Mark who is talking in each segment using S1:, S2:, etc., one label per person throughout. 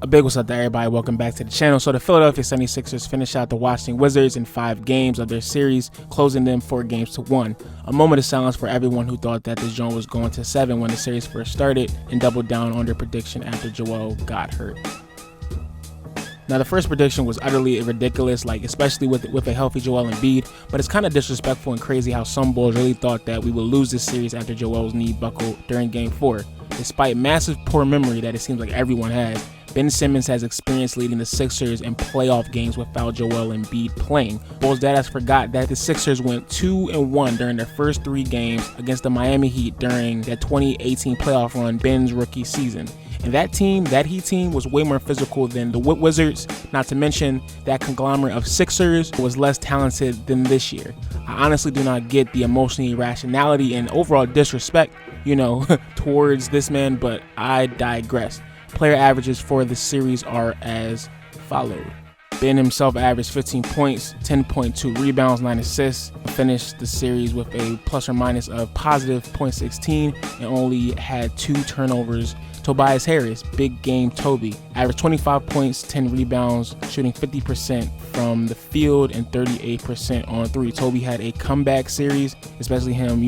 S1: A big what's up to everybody, welcome back to the channel. So the Philadelphia 76ers finished out the Washington Wizards in 5 games of their series, closing them 4-1. A moment of silence for everyone who thought that this joint was going to 7 when the series first started, and doubled down on their prediction after Joel got hurt. Now the first prediction was utterly ridiculous, especially with a healthy Joel Embiid, but it's kind of disrespectful and crazy how some bulls really thought that we would lose this series after Joel's knee buckled during Game 4. Despite massive poor memory that it seems like everyone has, Ben Simmons has experience leading the Sixers in playoff games without Joel Embiid playing. Bulls Dadass forgot that the Sixers went 2-1 during their first 3 games against the Miami Heat during that 2018 playoff run, Ben's rookie season. And that Heat team was way more physical than the Wizards, not to mention that conglomerate of Sixers was less talented than this year. I honestly do not get the emotional irrationality and overall disrespect, towards this man, but I digress. Player averages for the series are as followed. Ben himself averaged 15 points, 10.2 rebounds, 9 assists, finished the series with a plus or minus of positive .16 and only had 2 turnovers. Tobias Harris, big game Toby, averaged 25 points, 10 rebounds, shooting 50% from the field and 38% on 3. Toby had a comeback series, especially him,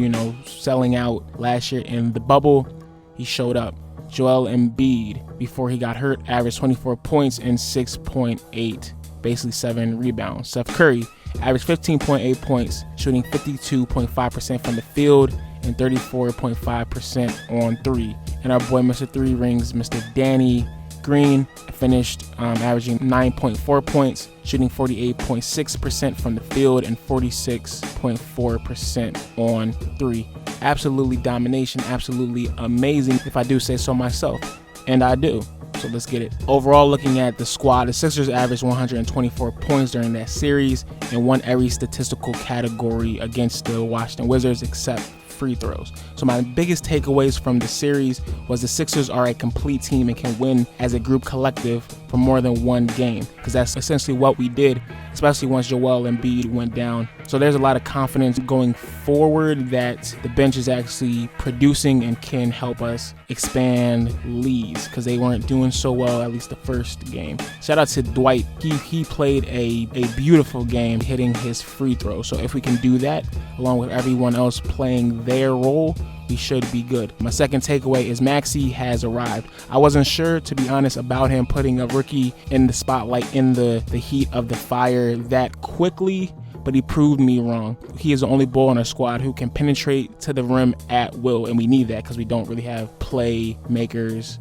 S1: selling out last year in the bubble. He showed up. Joel Embiid, before he got hurt, averaged 24 points and 6.8, basically 7 rebounds. Steph Curry averaged 15.8 points, shooting 52.5% from the field and 34.5% on 3. And our boy Mr. 3 Rings, Mr. Danny Green, finished averaging 9.4 points, shooting 48.6% from the field and 46.4% on 3. Absolutely domination, absolutely amazing, if I do say so myself, and I do. So let's get it. Overall, looking at the squad, the Sixers averaged 124 points during that series and won every statistical category against the Washington Wizards except free throws. So my biggest takeaways from the series was the Sixers are a complete team and can win as a group collective for more than one game, because that's essentially what we did, especially once Joel Embiid went down. So there's a lot of confidence going forward that the bench is actually producing and can help us expand leads, because they weren't doing so well, at least the first game. Shout out to Dwight. He played a beautiful game hitting his free throw. So if we can do that along with everyone else playing their role, we should be good. My second takeaway is Maxey has arrived. I wasn't sure, to be honest, about him putting a rookie in the spotlight in the heat of the fire that quickly, but he proved me wrong. He is the only bull on our squad who can penetrate to the rim at will, and we need that because we don't really have playmakers,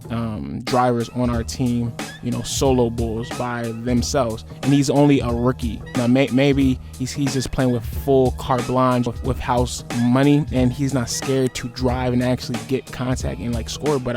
S1: drivers on our team, solo bulls by themselves. And he's only a rookie. Now, maybe he's just playing with full carte blanche with house money, and he's not scared to drive and actually get contact and score. But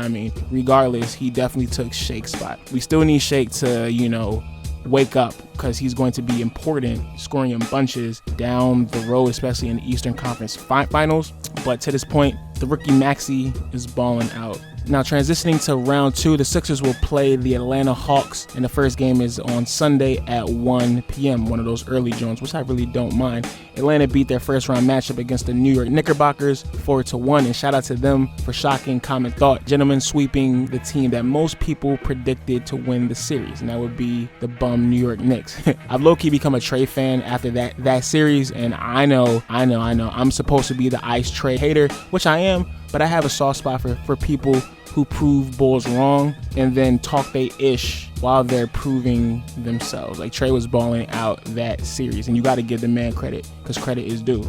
S1: regardless, he definitely took Shake's spot. We still need Shake to, wake up, because he's going to be important, scoring in bunches down the road, especially in the Eastern Conference Finals. But to this point, the rookie Maxey is balling out. Now, transitioning to round 2, the Sixers will play the Atlanta Hawks, and the first game is on Sunday at 1 p.m., one of those early joints, which I really don't mind. Atlanta beat their first round matchup against the New York Knickerbockers 4-1, and shout out to them for shocking common thought, gentlemen, sweeping the team that most people predicted to win the series, and that would be the bum New York Knicks. I've low-key become a Trae fan after that series, and I know I'm supposed to be the ice Trae hater, which I am, but I have a soft spot for people who prove bulls wrong and then talk they ish while they're proving themselves. Trae was balling out that series, and you got to give the man credit, because credit is due.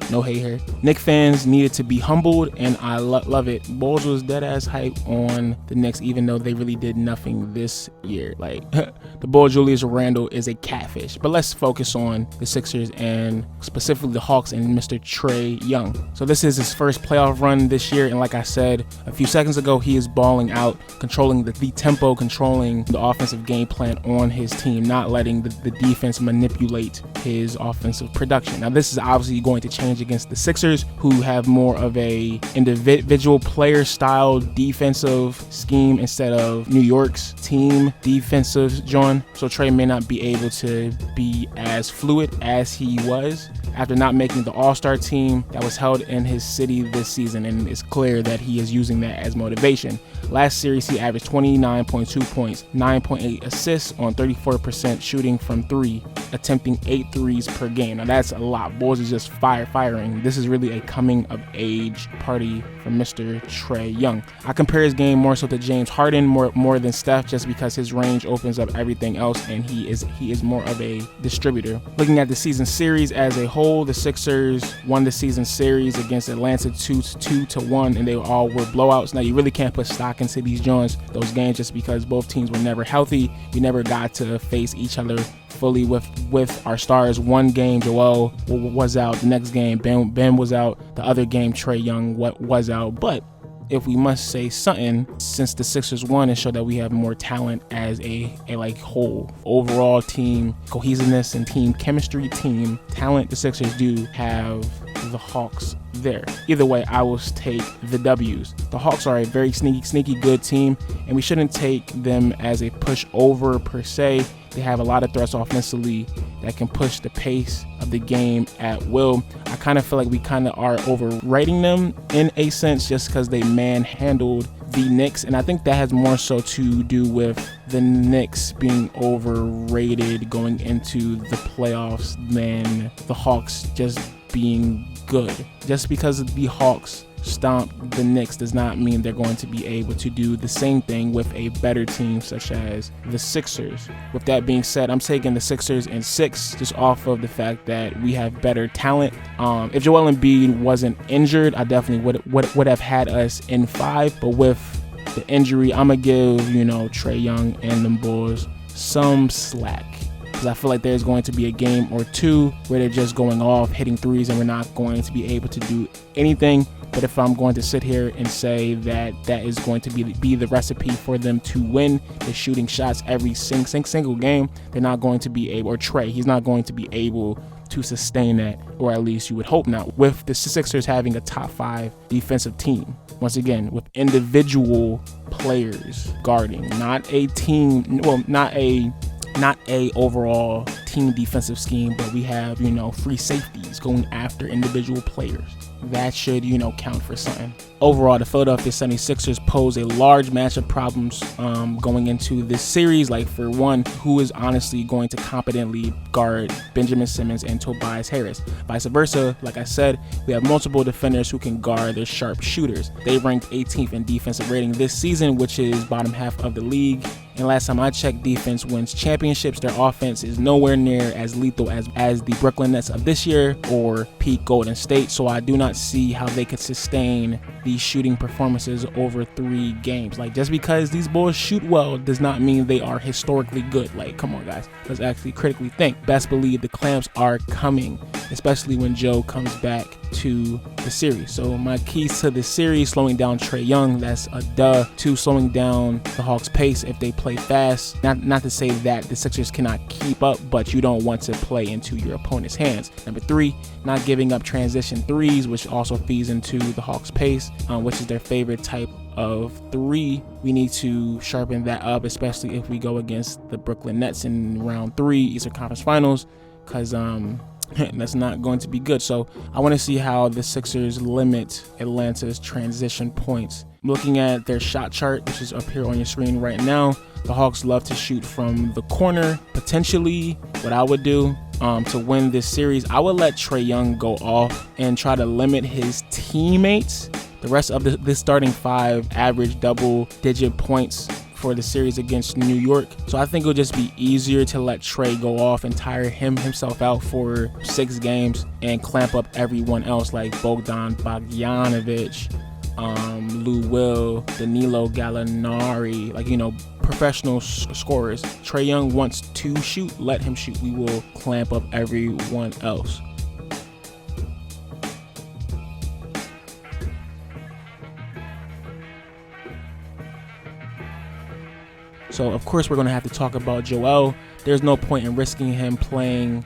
S1: No hate here. Knicks fans needed to be humbled, and I love it. Bulls was dead ass hype on the Knicks, even though they really did nothing this year. The Bull Julius Randle is a catfish. But let's focus on the Sixers and specifically the Hawks and Mr. Trae Young. So this is his first playoff run this year, and like I said a few seconds ago, he is balling out, controlling the tempo, controlling the offensive game plan on his team, not letting the defense manipulate his offensive production. Now this is obviously going to change advantage against the Sixers, who have more of a individual player style defensive scheme instead of New York's team defensive, John. So Trae may not be able to be as fluid as he was after not making the All-Star team that was held in his city this season, and it's clear that he is using that as motivation. Last series, he averaged 29.2 points, 9.8 assists on 34% shooting from three, attempting 8 threes per game. Now that's a lot. Bulls is just firing. This is really a coming of age party for Mr. Trae Young. I compare his game more so to James Harden more than Steph, just because his range opens up everything else, and he is more of a distributor. Looking at the season series as a whole, the Sixers won the season series against Atlanta 2-1, and they all were blowouts. Now you really can't put stock into these those games, just because both teams were never healthy. We never got to face each other fully with our stars. One game Joel was out, the next game Ben was out, the other game Trae Young was out. But if we must say something, since the Sixers won, and show that we have more talent as a like whole overall team cohesiveness and team chemistry, team talent, the Sixers do have the Hawks there. Either way, I will take the W's. The Hawks are a very sneaky good team, and we shouldn't take them as a pushover per se. They have a lot of threats offensively that can push the pace of the game at will. I kind of feel like we kind of are overrating them in a sense, just because they manhandled the Knicks, and I think that has more so to do with the Knicks being overrated going into the playoffs than the Hawks just being good. Just because the Hawks stomped the Knicks does not mean they're going to be able to do the same thing with a better team such as the Sixers. With that being said, I'm taking the Sixers in 6, just off of the fact that we have better talent. If Joel Embiid wasn't injured, I definitely would have had us in 5, but with the injury, I'm gonna give Trae Young and them Bulls some slack, because I feel like there's going to be a game or two where they're just going off hitting threes and we're not going to be able to do anything. But if I'm going to sit here and say that is going to be the recipe for them to win, the shooting shots every single game, they're not going to be able, or Trae, he's not going to be able to sustain that, or at least you would hope not, with the Sixers having a top 5 defensive team. Once again, with individual players guarding, not a team, well, not a overall team defensive scheme, but we have, free safeties going after individual players. That should, count for something. Overall, the Philadelphia 76ers pose a large match of problems going into this series. Like, for one, who is honestly going to competently guard Benjamin Simmons and Tobias Harris? Vice versa, like I said, we have multiple defenders who can guard their sharp shooters. They ranked 18th in defensive rating this season, which is bottom half of the league. And last time I checked, defense wins championships. Their offense is nowhere near as lethal as the Brooklyn Nets of this year or peak Golden State. So I do not see how they could sustain these shooting performances over 3 games. Like, just because these Bulls shoot well does not mean they are historically good. Like, come on, guys. Let's actually critically think. Best believe the clamps are coming, especially when Joe comes back to the series. So my keys to the series: slowing down Trae Young, that's a duh. 2, slowing down the Hawks' pace if they play fast. Not to say that the Sixers cannot keep up, but you don't want to play into your opponent's hands. Number 3, not giving up transition threes, which also feeds into the Hawks' pace, which is their favorite type of 3. We need to sharpen that up, especially if we go against the Brooklyn Nets in round 3 Eastern Conference Finals, because that's not going to be good. So I want to see how the Sixers limit Atlanta's transition points. Looking at their shot chart, which is up here on your screen right now, the Hawks love to shoot from the corner. Potentially, what I would do to win this series, I would let Trae Young go off and try to limit his teammates. The rest of the starting 5 average double-digit points for the series against New York. So I think it'll just be easier to let Trae go off and tire himself out for 6 games and clamp up everyone else like Bogdan Bogdanovic, Lou Will, Danilo Gallinari, professional scorers. Trae Young wants to shoot, let him shoot. We will clamp up everyone else. So of course we're gonna have to talk about Joel. There's no point in risking him playing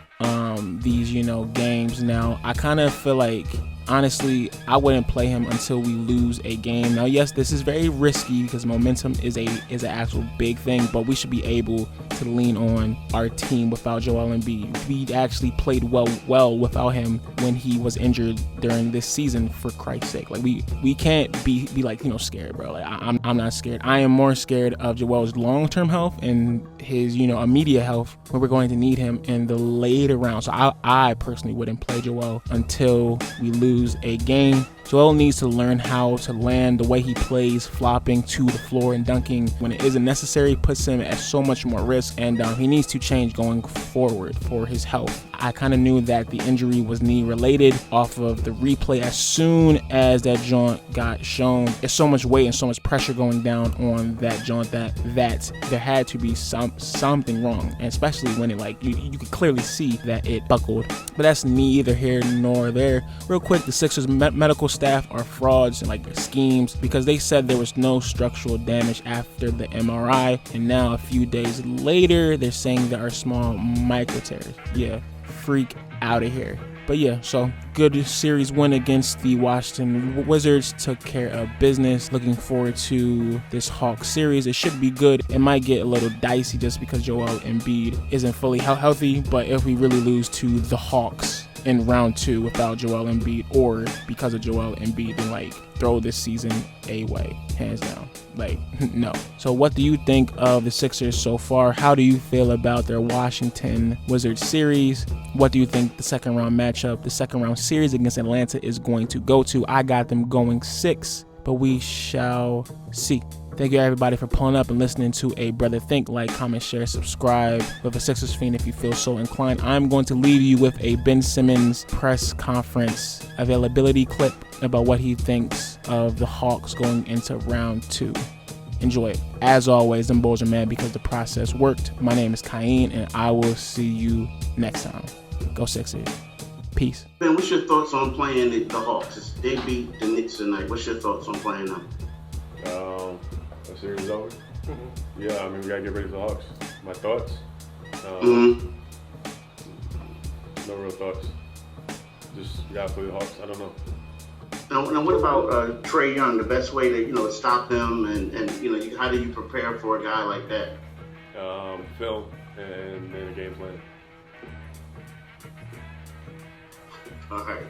S1: these games. Now I kind of feel like, honestly, I wouldn't play him until we lose a game. Now, yes, this is very risky because momentum is an actual big thing, but we should be able to lean on our team without Joel Embiid. We actually played well without him when he was injured during this season. For Christ's sake, like we can't be like scared, bro. Like I'm not scared. I am more scared of Joel's long-term health and his immediate health when we're going to need him in the later rounds. So I personally wouldn't play Joel until we lose a game. Joel needs to learn how to land. The way he plays, flopping to the floor and dunking when it isn't necessary, puts him at so much more risk, and he needs to change going forward for his health. I kind of knew that the injury was knee related off of the replay. As soon as that joint got shown, there's so much weight and so much pressure going down on that joint that there had to be something wrong, and especially when it you could clearly see that it buckled. But that's neither here nor there. Real quick, the Sixers medical staff are frauds and schemes, because they said there was no structural damage after the MRI, and now a few days later they're saying there are small micro tears. Yeah, freak out of here. But yeah, so good series win against the Washington Wizards. Took care of business. Looking forward to this Hawks series. It should be good. It might get a little dicey just because Joel Embiid isn't fully healthy, but if we really lose to the Hawks in round 2 without Joel Embiid, or because of Joel Embiid, then throw this season away, hands down. No. So what do you think of the Sixers so far? How do you feel about their Washington Wizards series? What do you think the second round matchup, the second round series against Atlanta is going to go to? I got them going 6, but we shall see. Thank you everybody for pulling up and listening to A Brother Think. Like, comment, share, subscribe with a Sixers fiend if you feel so inclined. I'm going to leave you with a Ben Simmons press conference availability clip about what he thinks of the Hawks going into round 2. Enjoy it. As always, them Bulls are mad because the process worked. My name is Cain, and I will see you next time. Go Sixers. Peace.
S2: Ben, what's your thoughts on playing the Hawks? They beat the Knicks tonight. What's your thoughts on playing them?
S3: The series is over? Yeah, we gotta get ready for the Hawks. My thoughts? No real thoughts. Just, we gotta play the Hawks. I don't know.
S2: Now what about Trae Young? The best way to stop him, and how do you prepare for a guy like that?
S3: Film and then the game plan.
S2: All right.